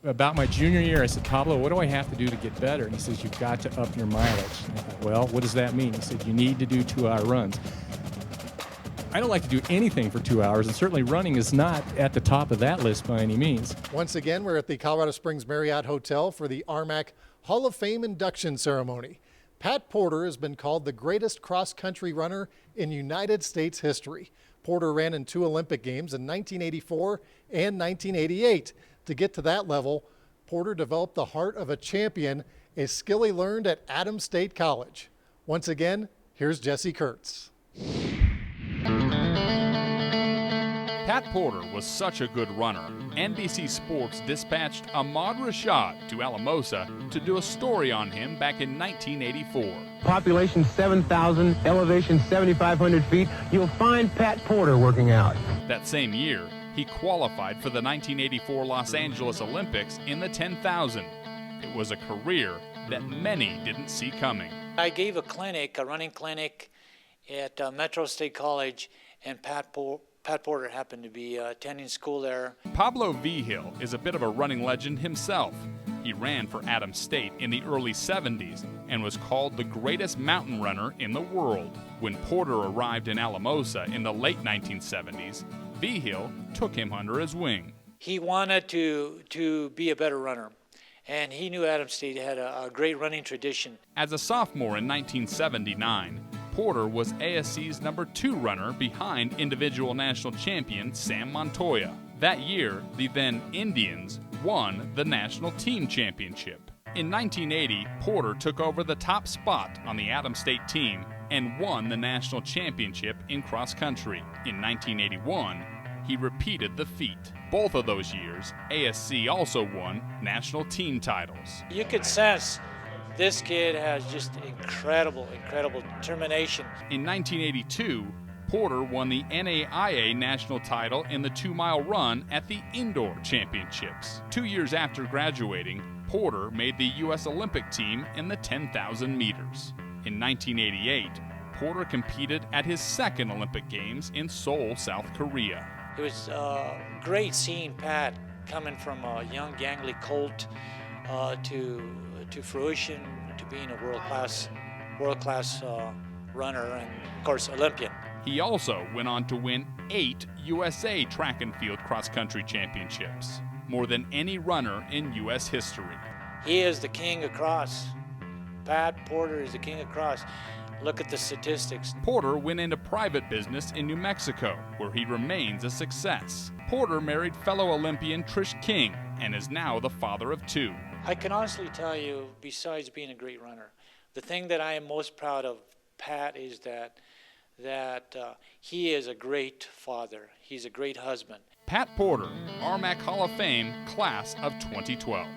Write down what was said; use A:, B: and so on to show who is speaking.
A: About my junior year, I said, Pablo, what do I have to do to get better? And he says, you've got to up your mileage. And I thought, well, what does that mean? He said, you need to do 2-hour runs. I don't like to do anything for 2 hours, and certainly running is not at the top of that list by any means.
B: Once again, we're at the Colorado Springs Marriott Hotel for the RMAC Hall of Fame induction ceremony. Pat Porter has been called the greatest cross-country runner in United States history. Porter ran in 2 Olympic Games in 1984 and 1988. To get to that level, Porter developed the heart of a champion, a skill he learned at Adams State College. Once again, here's Jesse Kurtz.
C: Pat Porter was such a good runner. NBC Sports dispatched Ahmad Rashad to Alamosa to do a story on him back in 1984.
D: Population 7,000, elevation 7,500 feet. You'll find Pat Porter working out.
C: That same year, he qualified for the 1984 Los Angeles Olympics in the 10,000. It was a career that many didn't see coming.
E: I gave a running clinic at Metro State College, and Pat Porter happened to be attending school there.
C: Pablo Vigil is a bit of a running legend himself. He ran for Adams State in the early 70s and was called the greatest mountain runner in the world. When Porter arrived in Alamosa in the late 1970s, Vigil took him under his wing.
E: He wanted to be a better runner, and he knew Adams State had a great running tradition.
C: As a sophomore in 1979, Porter was ASC's #2 runner behind individual national champion Sam Montoya. That year, the then Indians won the national team championship. In 1980, Porter took over the top spot on the Adams State team and won the national championship in cross country. In 1981, he repeated the feat. Both of those years, ASC also won national team titles.
E: You could sense this kid has just incredible determination.
C: In 1982, Porter won the NAIA national title in the 2-mile run at the Indoor Championships. 2 years after graduating, Porter made the U.S. Olympic team in the 10,000 meters. In 1988, Porter competed at his second Olympic Games in Seoul, South Korea.
E: It was great seeing Pat coming from a young, gangly colt to fruition, to being a world-class runner, and of course Olympian.
C: He also went on to win 8 USA track and field cross-country championships, more than any runner in U.S. history.
E: He is the king of cross. Pat Porter is the king of cross. Look at the statistics.
C: Porter went into private business in New Mexico, where he remains a success. Porter married fellow Olympian Trish King and is now the father of 2.
E: I can honestly tell you, besides being a great runner, the thing that I am most proud of Pat is that he is a great father. He's a great husband.
C: Pat Porter, RMAC Hall of Fame, class of 2012.